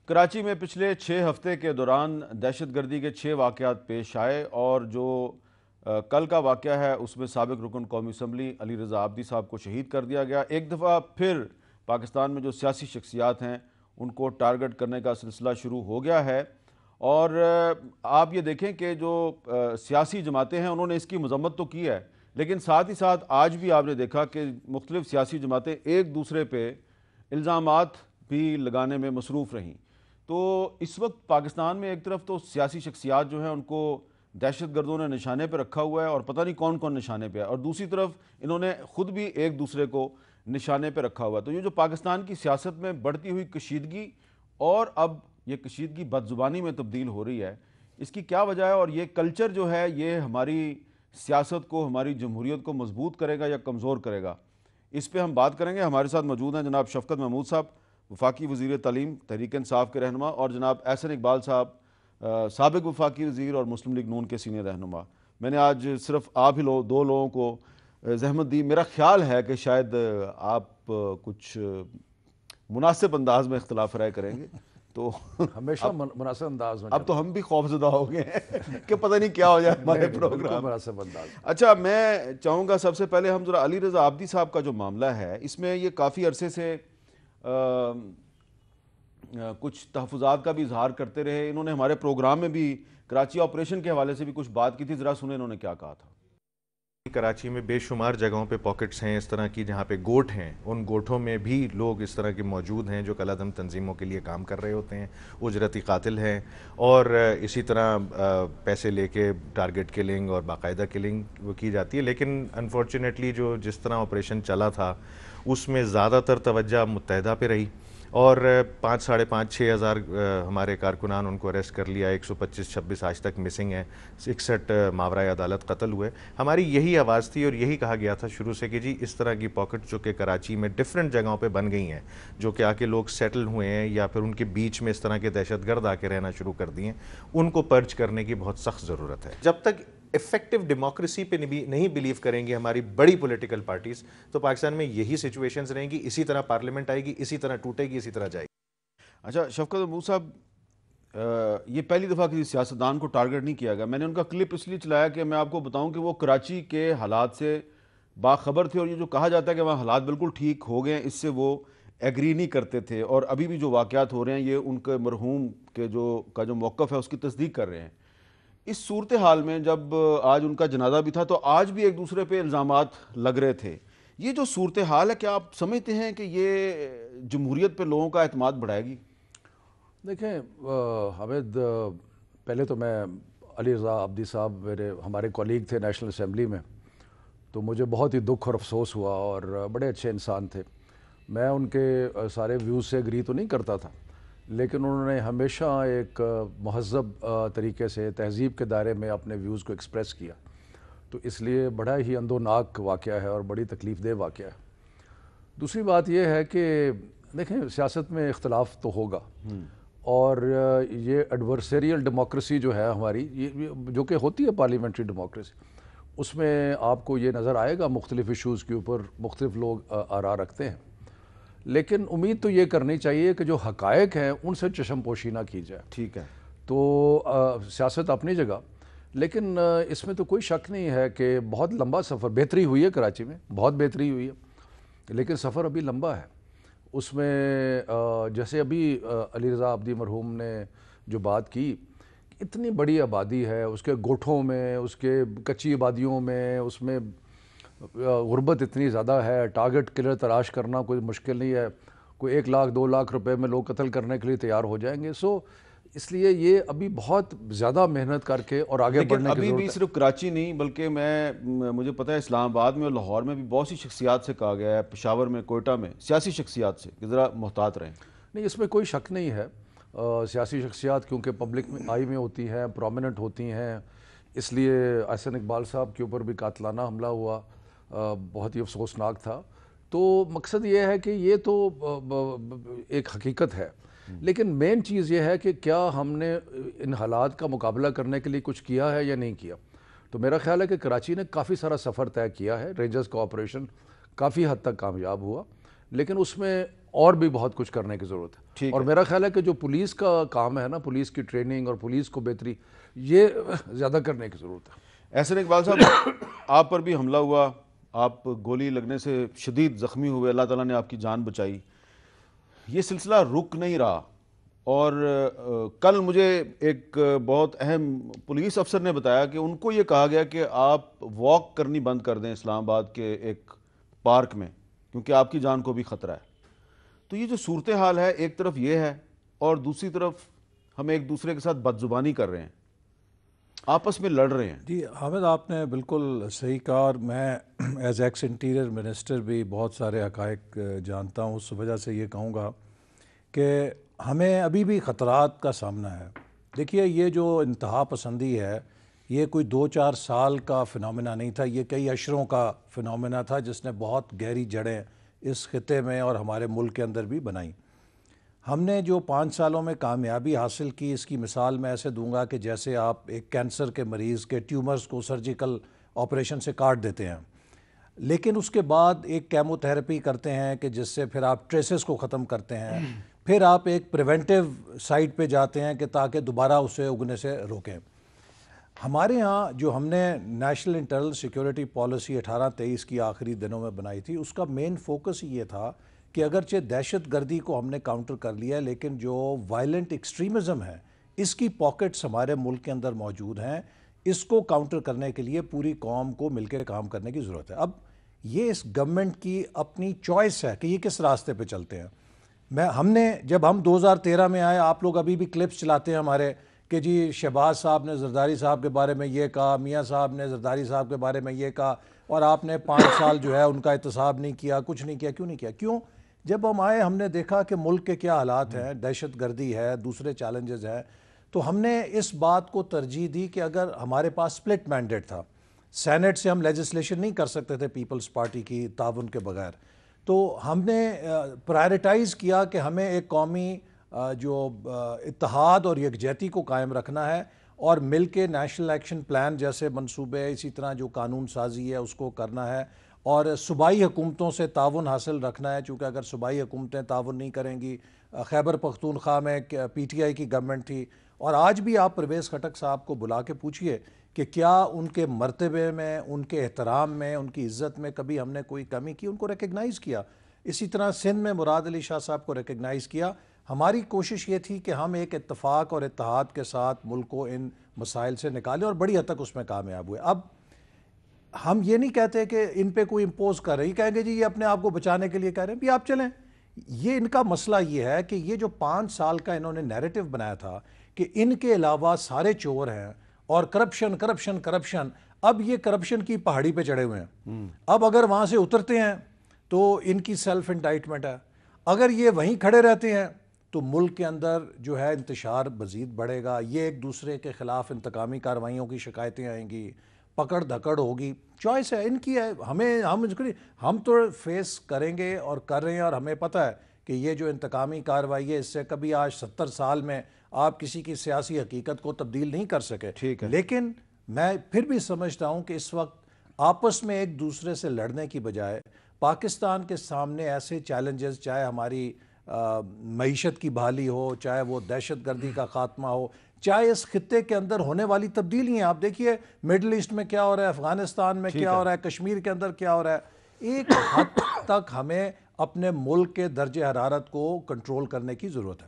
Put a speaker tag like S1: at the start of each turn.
S1: کراچی میں پچھلے 6 ہفتے کے دوران دہشت گردی کے 6 واقعات پیش آئے اور جو کل کا واقعہ ہے اس میں سابق رکن قومی اسمبلی علی رضا عابدی صاحب کو شہید کر دیا گیا۔ ایک دفعہ پھر پاکستان میں جو سیاسی شخصیات ہیں ان کو ٹارگٹ کرنے کا سلسلہ شروع ہو گیا ہے، اور آپ یہ دیکھیں کہ جو سیاسی جماعتیں ہیں انہوں نے اس کی مذمت تو کی ہے، لیکن ساتھ ہی ساتھ آج بھی آپ نے دیکھا کہ مختلف سیاسی جماعتیں ایک دوسرے پہ الزامات بھی لگانے میں مصروف رہیں۔ تو اس وقت پاکستان میں ایک طرف تو سیاسی شخصیات جو ہیں ان کو دہشت گردوں نے نشانے پہ رکھا ہوا ہے اور پتہ نہیں کون کون نشانے پہ ہے، اور دوسری طرف انہوں نے خود بھی ایک دوسرے کو نشانے پہ رکھا ہوا ہے۔ تو یہ جو پاکستان کی سیاست میں بڑھتی ہوئی کشیدگی اور اب یہ کشیدگی بد زبانی میں تبدیل ہو رہی ہے، اس کی کیا وجہ ہے؟ اور یہ کلچر جو ہے یہ ہماری سیاست کو، ہماری جمہوریت کو مضبوط کرے گا یا کمزور کرے گا؟ اس پہ ہم بات کریں گے۔ ہمارے ساتھ موجود ہیں جناب شفقت محمود صاحب، وفاقی وزیر تعلیم تحریک انصاف کے رہنما، اور جناب احسن اقبال صاحب، سابق وفاقی وزیر اور مسلم لیگ نون کے سینئر رہنما۔ میں نے آج صرف آپ ہی دو لوگوں کو زحمت دی۔ میرا خیال ہے کہ شاید آپ کچھ مناسب انداز میں اختلاف رائے کریں گے، تو
S2: ہمیشہ مناسب انداز میں۔
S1: اب تو ہم بھی خوف زدہ ہو گئے ہیں کہ پتہ نہیں کیا ہو جائے ہمارے پروگرام۔
S2: مناسب انداز۔
S1: اچھا، میں چاہوں گا سب سے پہلے ہم ذرا علی رضا عابدی صاحب کا جو معاملہ ہے، اس میں یہ کافی عرصے سے کچھ تحفظات کا بھی اظہار کرتے رہے۔ انہوں نے ہمارے پروگرام میں بھی کراچی آپریشن کے حوالے سے بھی کچھ بات کی تھی، ذرا سنیں انہوں نے کیا کہا تھا۔
S3: کراچی میں بے شمار جگہوں پہ پاکٹس ہیں اس طرح کی جہاں پہ گوٹ ہیں، ان گوٹوں میں بھی لوگ اس طرح کے موجود ہیں جو کالہ دم تنظیموں کے لیے کام کر رہے ہوتے ہیں، اجرتی قاتل ہیں، اور اسی طرح پیسے لے کے ٹارگٹ کلنگ اور باقاعدہ کلنگ وہ کی جاتی ہے۔ لیکن انفارچونیٹلی جو جس طرح آپریشن چلا تھا اس میں زیادہ تر توجہ متحدہ پہ رہی، اور 5,500-6 ہزار ہمارے کارکنان ان کو اریسٹ کر لیا، 125-26 آج تک مسنگ ہیں، 61 ماورائے عدالت قتل ہوئے۔ ہماری یہی آواز تھی اور یہی کہا گیا تھا شروع سے کہ جی اس طرح کی پاکٹ جو کہ کراچی میں ڈیفرنٹ جگہوں پہ بن گئی ہیں، جو کہ آ کے لوگ سیٹل ہوئے ہیں یا پھر ان کے بیچ میں اس طرح کے دہشت گرد آ کے رہنا شروع کر دیے ہیں، ان کو پرچ کرنے کی بہت سخت ضرورت ہے۔ جب تک ایفیکٹو ڈیموکریسی پہ نہیں بلیو کریں گی ہماری بڑی پولیٹیکل پارٹیز، تو پاکستان میں یہی سچویشنز رہیں گی، اسی طرح پارلیمنٹ آئے گی، اسی طرح ٹوٹے گی، اسی طرح جائے گی۔
S1: اچھا شفقت محمود صاحب، یہ پہلی دفعہ کسی سیاستدان کو ٹارگٹ نہیں کیا گیا۔ میں نے ان کا کلپ اس لیے چلایا کہ میں آپ کو بتاؤں کہ وہ کراچی کے حالات سے باخبر تھے، اور یہ جو کہا جاتا ہے کہ وہاں حالات بالکل ٹھیک ہو گئے ہیں، اس سے وہ ایگری نہیں کرتے تھے، اور ابھی بھی جو واقعات ہو رہے ہیں یہ ان کے مرحوم کے جو موقف ہے اس کی تصدیق کر رہے ہیں۔ اس صورتحال میں جب آج ان کا جنازہ بھی تھا تو آج بھی ایک دوسرے پہ الزامات لگ رہے تھے۔ یہ جو صورتحال ہے، کیا آپ سمجھتے ہیں کہ یہ جمہوریت پہ لوگوں کا اعتماد بڑھائے گی؟
S2: دیکھیں حامد، پہلے تو میں علی رضا عابدی صاحب ہمارے کولیگ تھے نیشنل اسمبلی میں، تو مجھے بہت ہی دکھ اور افسوس ہوا، اور بڑے اچھے انسان تھے۔ میں ان کے سارے ویوز سے اگری تو نہیں کرتا تھا، لیکن انہوں نے ہمیشہ ایک مہذب طریقے سے تہذیب کے دائرے میں اپنے ویوز کو ایکسپریس کیا، تو اس لیے بڑا ہی اندوناک واقعہ ہے اور بڑی تکلیف دہ واقعہ ہے۔ دوسری بات یہ ہے کہ دیکھیں سیاست میں اختلاف تو ہوگا، اور یہ ایڈورسریل ڈیموکریسی جو ہے ہماری، یہ جو کہ ہوتی ہے پارلیمنٹری ڈیموکریسی، اس میں آپ کو یہ نظر آئے گا مختلف ایشوز کے اوپر مختلف لوگ آراء رکھتے ہیں، لیکن امید تو یہ کرنی چاہیے کہ جو حقائق ہیں ان سے چشم پوشی نہ کی جائے۔
S1: ٹھیک ہے،
S2: تو سیاست اپنی جگہ، لیکن اس میں تو کوئی شک نہیں ہے کہ بہت لمبا سفر، بہتری ہوئی ہے کراچی میں، بہت بہتری ہوئی ہے، لیکن سفر ابھی لمبا ہے۔ اس میں جیسے ابھی علی رضا عابدی مرحوم نے جو بات کی، اتنی بڑی آبادی ہے، اس کے گوٹھوں میں، اس کے کچی آبادیوں میں، اس میں غربت اتنی زیادہ ہے، ٹارگٹ کلر تلاش کرنا کوئی مشکل نہیں ہے، کوئی 1 لاکھ 2 لاکھ روپے میں لوگ قتل کرنے کے لیے تیار ہو جائیں گے۔ سو اس لیے یہ ابھی بہت زیادہ محنت کر کے اور آگے بڑھنے کی ضرورت ہے۔
S1: لیکن ابھی بھی صرف کراچی نہیں بلکہ مجھے پتہ ہے اسلام آباد میں اور لاہور میں بھی بہت سی شخصیات سے کہا گیا ہے، پشاور میں، کوئٹہ میں، سیاسی شخصیات سے کہ ذرا محتاط رہیں۔
S2: نہیں، اس میں کوئی شک نہیں ہے، سیاسی شخصیات کیونکہ پبلک میں آئی میں ہوتی ہیں، پرومیننٹ ہوتی ہیں، اس لیے احسن اقبال صاحب کے اوپر بھی قاتلانہ حملہ ہوا، بہت ہی افسوسناک تھا۔ تو مقصد یہ ہے کہ یہ تو ایک حقیقت ہے، لیکن مین چیز یہ ہے کہ کیا ہم نے ان حالات کا مقابلہ کرنے کے لیے کچھ کیا ہے یا نہیں کیا۔ تو میرا خیال ہے کہ کراچی نے کافی سارا سفر طے کیا ہے، رینجرز کا آپریشن کافی حد تک کامیاب ہوا، لیکن اس میں اور بھی بہت کچھ کرنے کی ضرورت ہے.
S1: ٹھیک
S2: اور میرا خیال ہے کہ جو پولیس کا کام ہے نا, پولیس کی ٹریننگ اور پولیس کو بہتری, یہ زیادہ کرنے کی ضرورت ہے.
S1: احسن اقبال صاحب, آپ پر بھی حملہ ہوا, آپ گولی لگنے سے شدید زخمی ہوئے, اللہ تعالیٰ نے آپ کی جان بچائی. یہ سلسلہ رک نہیں رہا, اور کل مجھے ایک بہت اہم پولیس افسر نے بتایا کہ ان کو یہ کہا گیا کہ آپ واک کرنی بند کر دیں اسلام آباد کے ایک پارک میں, کیونکہ آپ کی جان کو بھی خطرہ ہے. تو یہ جو صورتحال ہے, ایک طرف یہ ہے اور دوسری طرف ہم ایک دوسرے کے ساتھ بدزبانی کر رہے ہیں, آپس میں لڑ رہے ہیں.
S4: جی حامد, آپ نے بالکل صحیح کہا, اور میں ایز ایکس انٹیریئر منسٹر بھی بہت سارے حقائق جانتا ہوں. اس وجہ سے یہ کہوں گا کہ ہمیں ابھی بھی خطرات کا سامنا ہے. دیکھیے, یہ جو انتہا پسندی ہے, یہ کوئی 2-4 سال کا فنومینا نہیں تھا, یہ کئی عشروں کا فنومینا تھا جس نے بہت گہری جڑیں اس خطے میں اور ہمارے ملک کے اندر بھی بنائیں. ہم نے جو 5 سالوں میں کامیابی حاصل کی, اس کی مثال میں ایسے دوں گا کہ جیسے آپ ایک کینسر کے مریض کے ٹیومرز کو سرجیکل آپریشن سے کاٹ دیتے ہیں, لیکن اس کے بعد ایک کیمو تھراپی کرتے ہیں کہ جس سے پھر آپ ٹریسز کو ختم کرتے ہیں, پھر آپ ایک پریونٹیو سائٹ پہ جاتے ہیں کہ تاکہ دوبارہ اسے اگنے سے روکیں. ہمارے ہاں جو ہم نے نیشنل انٹرنل سیکیورٹی پالیسی 18-23 کی آخری دنوں میں بنائی تھی, اس کا مین فوکس یہ تھا کہ اگرچہ دہشت گردی کو ہم نے کاؤنٹر کر لیا ہے, لیکن جو وائلنٹ ایکسٹریمزم ہے اس کی پاکٹس ہمارے ملک کے اندر موجود ہیں. اس کو کاؤنٹر کرنے کے لیے پوری قوم کو مل کے کام کرنے کی ضرورت ہے. اب یہ اس گورنمنٹ کی اپنی چوائس ہے کہ یہ کس راستے پہ چلتے ہیں. جب ہم 2013 میں آئے, آپ لوگ ابھی بھی کلپس چلاتے ہیں ہمارے کہ جی شہباز صاحب نے زرداری صاحب کے بارے میں یہ کہا, میاں صاحب نے زرداری صاحب کے بارے میں یہ کہا, اور آپ نے 5 سال جو ہے ان کا احتساب نہیں کیا, کچھ نہیں کیا. کیوں نہیں کیا؟ کیوں؟ جب ہم آئے ہم نے دیکھا کہ ملک کے کیا حالات ہیں, دہشت گردی ہے, دوسرے چیلنجز ہیں, تو ہم نے اس بات کو ترجیح دی کہ اگر ہمارے پاس سپلٹ مینڈیٹ تھا, سینٹ سے ہم لیجسلیشن نہیں کر سکتے تھے پیپلز پارٹی کی تعاون کے بغیر, تو ہم نے پرائرٹائز کیا کہ ہمیں ایک قومی جو اتحاد اور یکجہتی کو قائم رکھنا ہے, اور مل کے نیشنل ایکشن پلان جیسے منصوبے, اسی طرح جو قانون سازی ہے اس کو کرنا ہے, اور صوبائی حکومتوں سے تعاون حاصل رکھنا ہے. چونکہ اگر صوبائی حکومتیں تعاون نہیں کریں گی, خیبر پختونخوا میں پی ٹی آئی کی گورنمنٹ تھی, اور آج بھی آپ پرویز خٹک صاحب کو بلا کے پوچھئے کہ کیا ان کے مرتبے میں, ان کے احترام میں, ان کی عزت میں کبھی ہم نے کوئی کمی کی؟ ان کو ریکگنائز کیا. اسی طرح سندھ میں مراد علی شاہ صاحب کو ریکگنائز کیا. ہماری کوشش یہ تھی کہ ہم ایک اتفاق اور اتحاد کے ساتھ ملک کو ان مسائل سے نکالیں, اور بڑی حد تک اس میں کامیاب ہوئے. اب ہم یہ نہیں کہتے کہ ان پہ کوئی امپوز کر رہے, یہ کہیں گے جی یہ اپنے آپ کو بچانے کے لیے کہہ رہے ہیں, بھی آپ چلیں. یہ ان کا مسئلہ یہ ہے کہ یہ جو 5 سال کا انہوں نے نیریٹو بنایا تھا کہ ان کے علاوہ سارے چور ہیں اور کرپشن کرپشن کرپشن, اب یہ کرپشن کی پہاڑی پہ چڑھے ہوئے ہیں. اب اگر وہاں سے اترتے ہیں تو ان کی سیلف انڈائٹمنٹ ہے, اگر یہ وہیں کھڑے رہتے ہیں تو ملک کے اندر جو ہے انتشار مزید بڑھے گا, یہ ایک دوسرے کے خلاف انتقامی کارروائیوں کی شکایتیں آئیں گی, پکڑ دھکڑ ہوگی. چوائس ہے ان کی ہے, ہم تو فیس کریں گے اور کر رہے ہیں, اور ہمیں پتہ ہے کہ یہ جو انتقامی کارروائی ہے اس سے کبھی آج 70 سال میں آپ کسی کی سیاسی حقیقت کو تبدیل نہیں کر سکے. لیکن میں پھر بھی سمجھتا ہوں کہ اس وقت آپس میں ایک دوسرے سے لڑنے کی بجائے پاکستان کے سامنے ایسے چیلنجز, چاہے ہماری معیشت کی بحالی ہو, چاہے وہ دہشت گردی کا خاتمہ ہو, چاہے اس خطے کے اندر ہونے والی تبدیلی ہیں. آپ دیکھیے مڈل ایسٹ میں کیا ہو رہا ہے, افغانستان میں کیا ہو رہا ہے, کشمیر کے اندر کیا ہو رہا ہے. ایک حد تک ہمیں اپنے ملک کے درجہ حرارت کو کنٹرول کرنے کی ضرورت ہے.